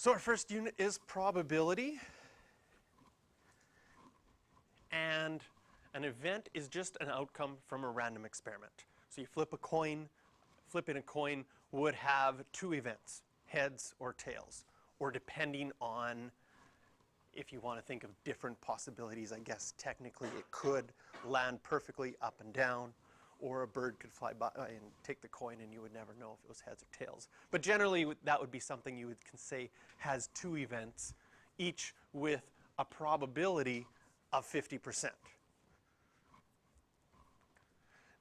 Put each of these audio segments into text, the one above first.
So our first unit is probability, and an event is just an outcome from a random experiment. So you flip a coin, flipping a coin would have two events, heads or tails, or depending on, if you want to think of different possibilities, I guess technically it could land perfectly up and down, or a bird could fly by and take the coin and you would never know if it was heads or tails. But generally that would be something you can say has two events, each with a probability of 50%.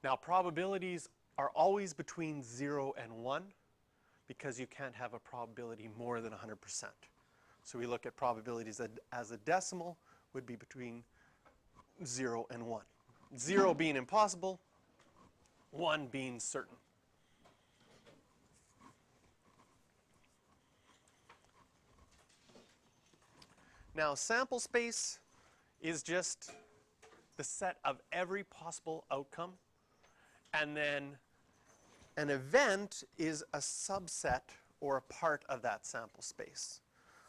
Now probabilities are always between 0 and 1 because you can't have a probability more than 100%. So we look at probabilities as a decimal would be between 0 and 1. 0 being impossible, 1 being certain. Now sample space is just the set of every possible outcome, and then an event is a subset or a part of that sample space.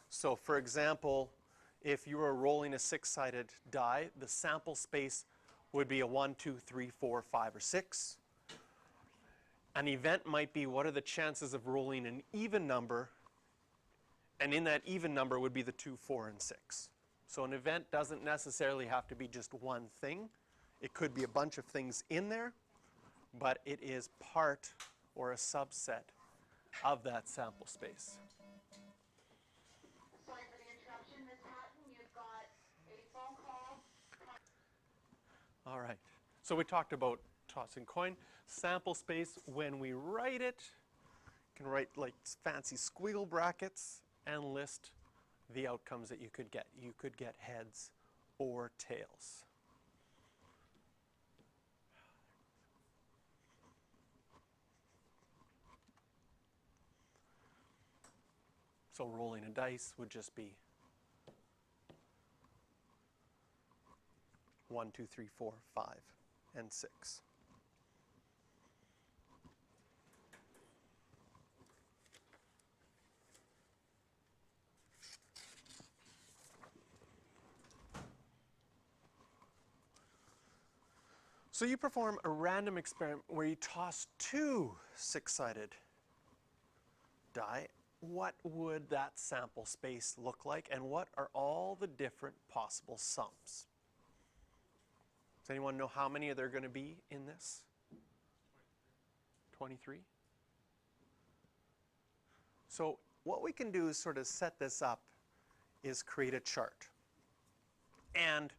So for example, if you were rolling a six-sided die, the sample space would be a 1, 2, 3, 4, 5, or 6. An event might be what are the chances of rolling an even number, and in that even number would be the 2, 4, and 6. So an event doesn't necessarily have to be just one thing. It could be a bunch of things in there, but it is part or a subset of that sample space. Sorry for the interruption, Ms. Hatton. You've got a phone call. All right. So we talked about tossing coin. Sample space, when we write it, you can write like fancy squiggle brackets and list the outcomes that you could get. You could get heads or tails. So rolling a dice would just be 1, 2, 3, 4, 5, and 6. So you perform a random experiment where you toss two six-sided die. What would that sample space look like, and what are all the different possible sums? Does anyone know how many there are going to be in this? 23? So what we can do is sort of set this up is create a chart. And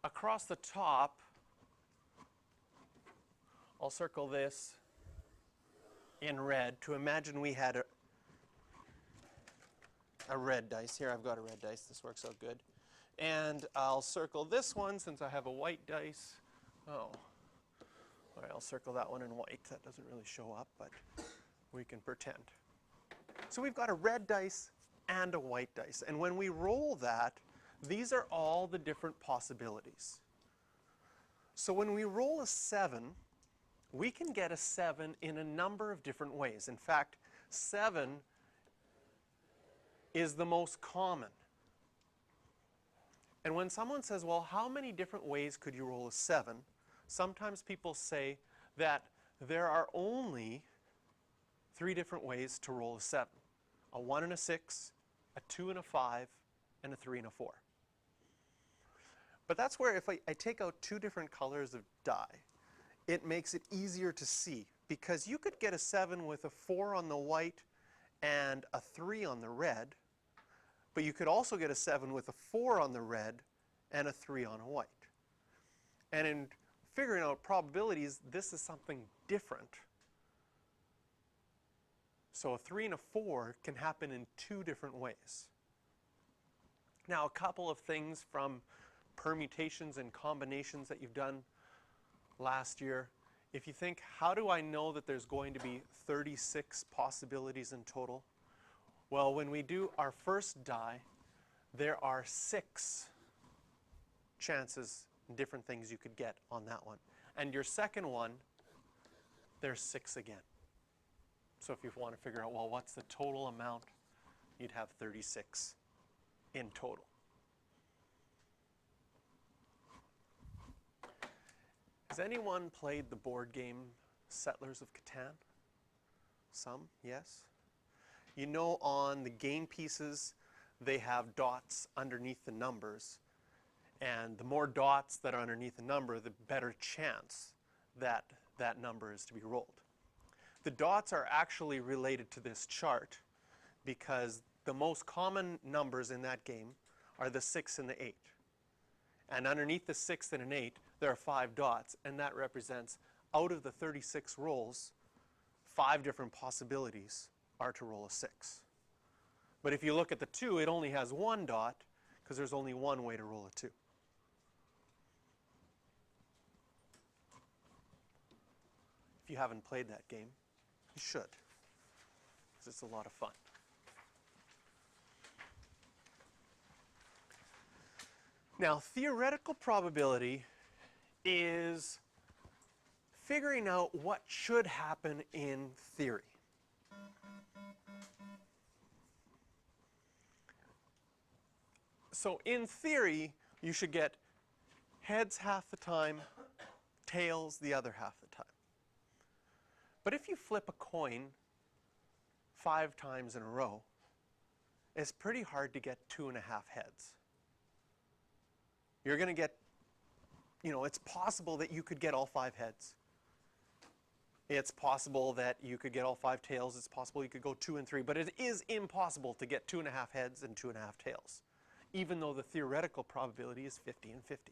across the top, I'll circle this in red to imagine we had a red dice. Here I've got a red dice. This works out good. And I'll circle this one since I have a white dice. Oh, all right, I'll circle that one in white. That doesn't really show up, but we can pretend. So we've got a red dice and a white dice. And when we roll that, these are all the different possibilities. So when we roll a 7, we can get a 7 in a number of different ways. In fact, 7 is the most common. And when someone says, well, how many different ways could you roll a 7? Sometimes people say that there are only 3 different ways to roll a 7. A 1 and a 6, a 2 and a 5, and a 3 and a 4. But that's where if I take out 2 different colors of die, it makes it easier to see, because you could get a 7 with a 4 on the white and a 3 on the red, but you could also get a 7 with a 4 on the red and a 3 on a white. And in figuring out probabilities, this is something different. So a 3 and a 4 can happen in 2 different ways. Now, a couple of things from permutations and combinations that you've done last year. If you think, how do I know that there's going to be 36 possibilities in total? Well, when we do our first die, there are 6 chances, different things you could get on that one. And your second one, there's 6 again. So if you want to figure out, well, what's the total amount you'd have 36 in total. Has anyone played the board game Settlers of Catan? Some, yes. You know, on the game pieces, they have dots underneath the numbers. And the more dots that are underneath the number, the better chance that that number is to be rolled. The dots are actually related to this chart because the most common numbers in that game are the 6 and the 8. And underneath the 6 and an 8, there are 5 dots, and that represents, out of the 36 rolls, 5 different possibilities are to roll a 6. But if you look at the 2, it only has 1 dot because there's only one way to roll a 2. If you haven't played that game, you should, because it's a lot of fun. Now, theoretical probability is figuring out what should happen in theory. So in theory, you should get heads half the time, tails the other half the time. But if you flip a coin 5 times in a row, it's pretty hard to get 2.5 heads. You're going to get, it's possible that you could get all 5 heads. It's possible that you could get all 5 tails. It's possible you could go 2 and 3. But it is impossible to get 2.5 heads and 2.5 tails, even though the theoretical probability is 50 and 50.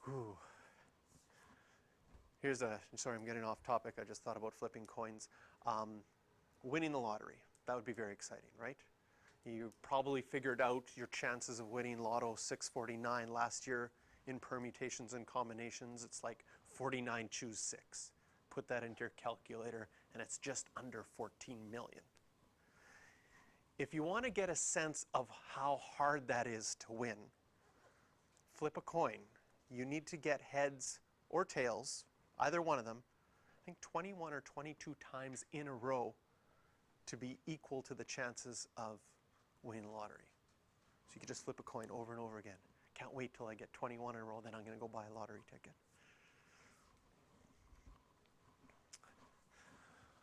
Whew. Sorry, I'm getting off topic. I just thought about flipping coins. Winning the lottery. That would be very exciting, right? You probably figured out your chances of winning Lotto 649 last year in permutations and combinations. It's like 49 choose 6. Put that into your calculator, and it's just under 14 million. If you want to get a sense of how hard that is to win, flip a coin. You need to get heads or tails, either one of them, I think 21 or 22 times in a row to be equal to the chances of winning the lottery. So you can just flip a coin over and over again. Can't wait till I get 21 in a row, then I'm going to go buy a lottery ticket.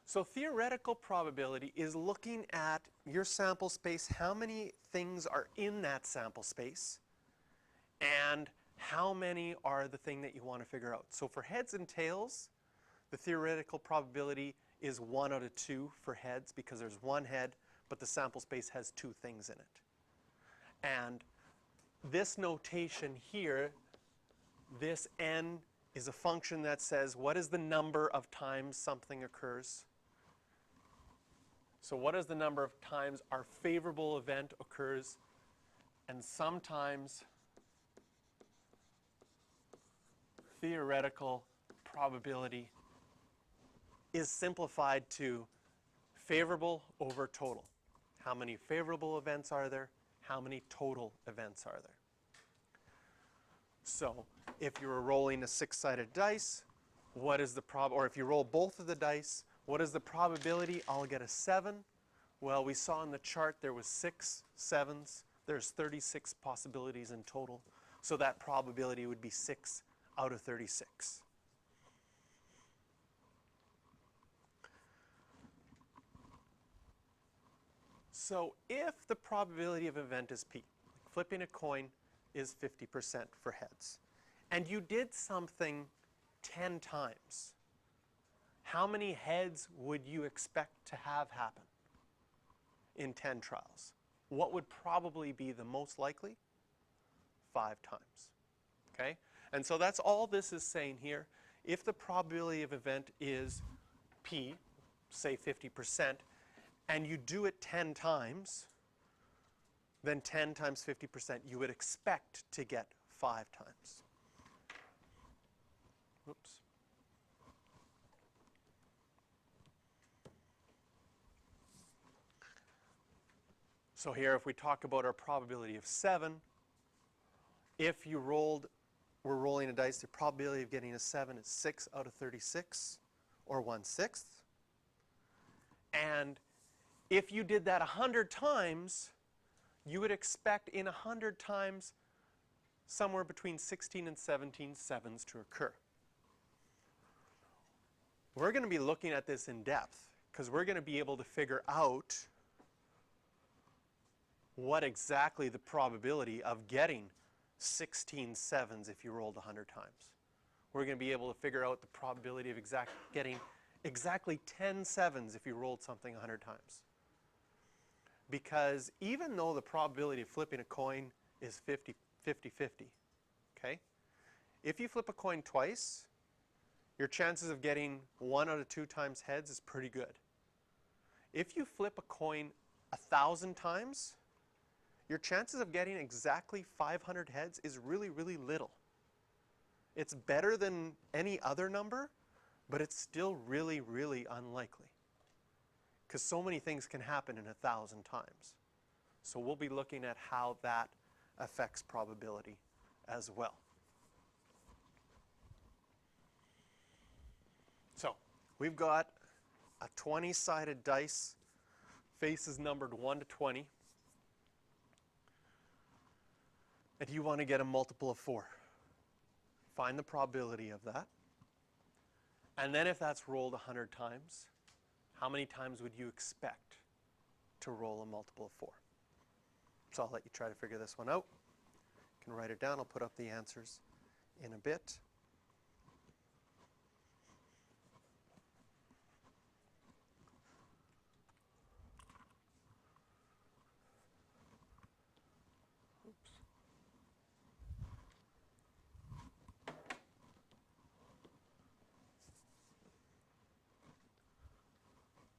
So theoretical probability is looking at your sample space, how many things are in that sample space, and how many are the thing that you want to figure out. So for heads and tails, the theoretical probability is 1 out of 2 for heads because there's 1 head, but the sample space has 2 things in it. And this notation here, this n is a function that says what is the number of times something occurs. So what is the number of times our favorable event occurs? And sometimes theoretical probability is simplified to favorable over total. How many favorable events are there? How many total events are there? So if you were rolling a 6-sided dice, what is the or if you roll both of the dice, what is the probability I'll get a 7? Well, we saw in the chart there was 6 7s. There's 36 possibilities in total. So that probability would be 6 out of 36. So if the probability of event is p, flipping a coin is 50% for heads, and you did something 10 times, how many heads would you expect to have happen in 10 trials? What would probably be the most likely? 5 times. Okay? And so that's all this is saying here. If the probability of event is p, say 50%, and you do it 10 times, then 10 times 50%, you would expect to get 5 times. Oops. So here, if we talk about our probability of 7, if you we're rolling a dice, the probability of getting a 7 is 6 out of 36, or 1/6. And If you did that 100 times, you would expect in 100 times somewhere between 16 and 17 sevens to occur. We're going to be looking at this in depth because we're going to be able to figure out what exactly the probability of getting 16 sevens if you rolled 100 times. We're going to be able to figure out the probability of getting exactly 10 sevens if you rolled something 100 times. Because even though the probability of flipping a coin is 50-50, okay? If you flip a coin twice, your chances of getting 1 out of 2 times heads is pretty good. If you flip a coin 1,000 times, your chances of getting exactly 500 heads is really, really little. It's better than any other number, but it's still really, really unlikely. Because so many things can happen in 1,000 times. So we'll be looking at how that affects probability as well. So we've got a 20-sided dice, faces numbered 1 to 20. And you want to get a multiple of 4. Find the probability of that. And then if that's rolled 100 times, how many times would you expect to roll a multiple of 4? So I'll let you try to figure this one out. You can write it down. I'll put up the answers in a bit.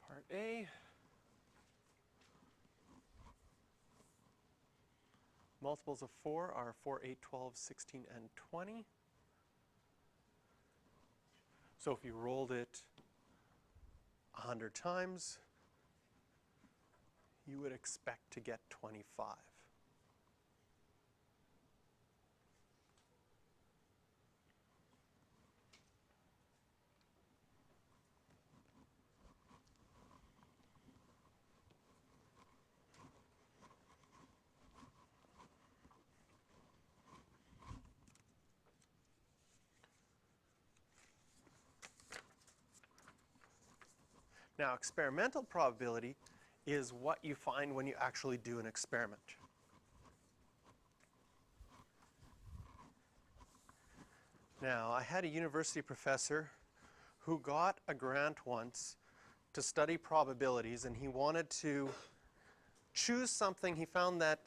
Part A. Multiples of 4 are 4, 8, 12, 16, and 20. So if you rolled it 100 times, you would expect to get 25. Now, experimental probability is what you find when you actually do an experiment. Now, I had a university professor who got a grant once to study probabilities, and he wanted to choose something. He found that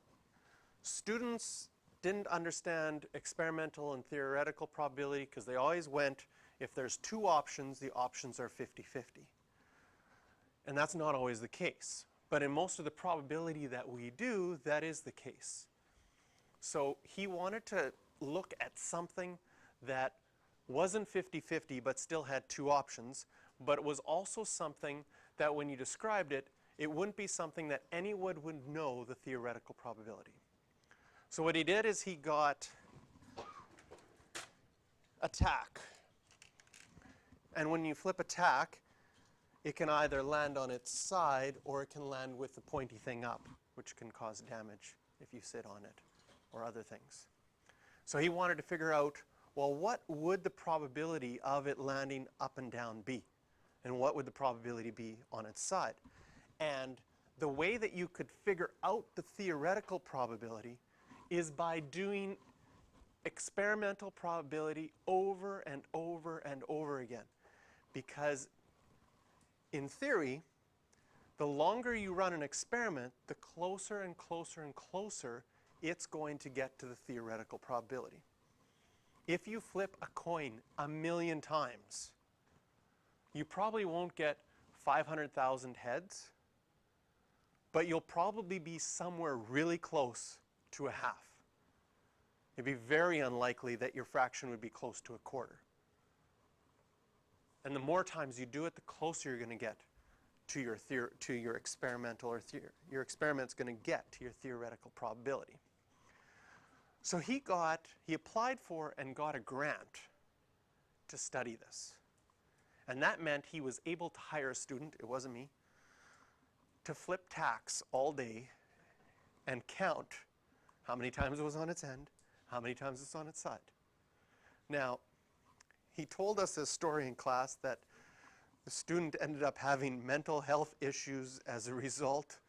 students didn't understand experimental and theoretical probability because they always went, if there's 2 options, the options are 50-50. And that's not always the case. But in most of the probability that we do, that is the case. So he wanted to look at something that wasn't 50-50 but still had 2 options, but it was also something that when you described it, it wouldn't be something that anyone would know the theoretical probability. So what he did is he got a tack. And when you flip a tack, it can either land on its side or it can land with the pointy thing up, which can cause damage if you sit on it or other things. So he wanted to figure out, well, what would the probability of it landing up and down be? And what would the probability be on its side? And the way that you could figure out the theoretical probability is by doing experimental probability over and over and over again. Because in theory, the longer you run an experiment, the closer and closer and closer it's going to get to the theoretical probability. If you flip a coin 1,000,000 times, you probably won't get 500,000 heads, but you'll probably be somewhere really close to a half. It'd be very unlikely that your fraction would be close to a quarter. And the more times you do it, the closer you're going to get to your experimental, or your experiment's going to get to your theoretical probability. So he applied for and got a grant to study this. And that meant he was able to hire a student, it wasn't me, to flip tacks all day and count how many times it was on its end, how many times it's on its side. Now, he told us this story in class that the student ended up having mental health issues as a result,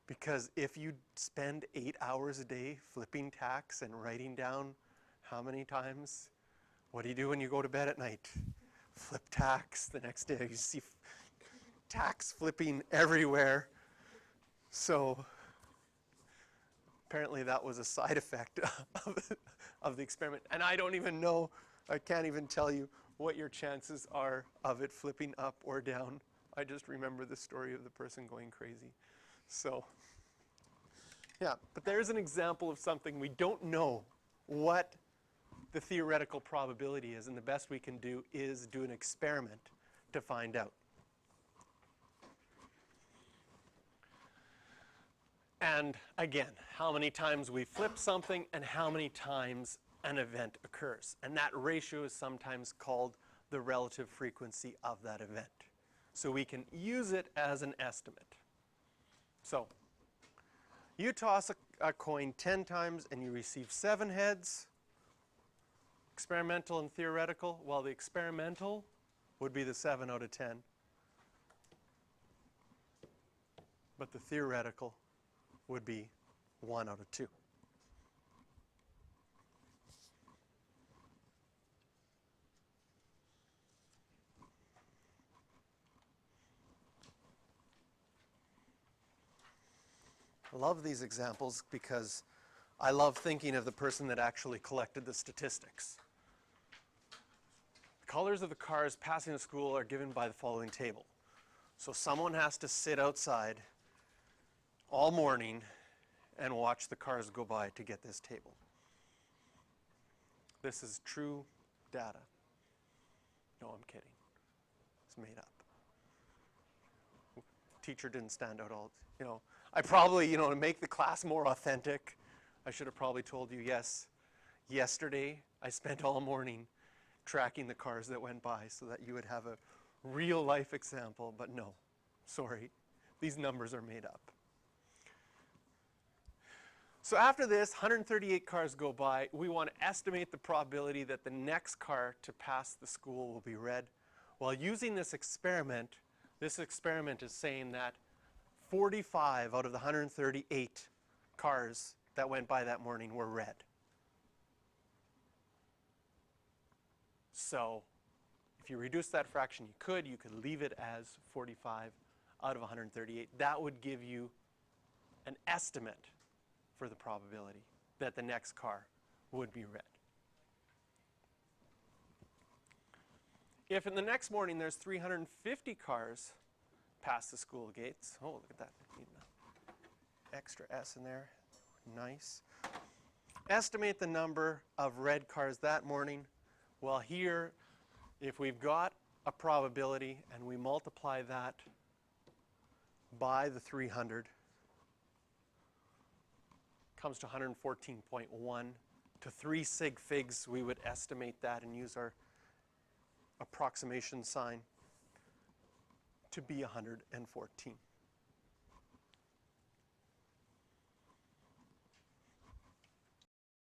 because if you spend 8 hours a day flipping tacks and writing down how many times, what do you do when you go to bed at night? Flip tacks. The next day you see tacks flipping everywhere. So apparently that was a side effect of the experiment. And I don't even know, I can't even tell you what your chances are of it flipping up or down. I just remember the story of the person going crazy. So, yeah, but there's an example of something we don't know what the theoretical probability is, and the best we can do is do an experiment to find out. And again, how many times we flip something and how many times an event occurs. And that ratio is sometimes called the relative frequency of that event. So we can use it as an estimate. So you toss a coin 10 times and you receive 7 heads. Experimental and theoretical, well, the experimental would be the 7 out of 10. But the theoretical would be 1 out of 2. I love these examples because I love thinking of the person that actually collected the statistics. The colors of the cars passing the school are given by the following table. So someone has to sit outside all morning and watch the cars go by to get this table. This is true data. No, I'm kidding. It's made up. Teacher didn't stand out all, I probably, to make the class more authentic, I should have probably told you, yes, yesterday I spent all morning tracking the cars that went by so that you would have a real life example, but no, sorry, these numbers are made up. So after this, 138 cars go by. We want to estimate the probability that the next car to pass the school will be red. While using this experiment is saying that 45 out of the 138 cars that went by that morning were red. So if you reduce that fraction, you could leave it as 45 out of 138. That would give you an estimate for the probability that the next car would be red. If in the next morning there's 350 cars past the school gates, oh, look at that, extra S in there, nice. Estimate the number of red cars that morning. Well, here, if we've got a probability and we multiply that by the 300, comes to 114.1. To 3 sig figs, we would estimate that and use our approximation sign to be 114.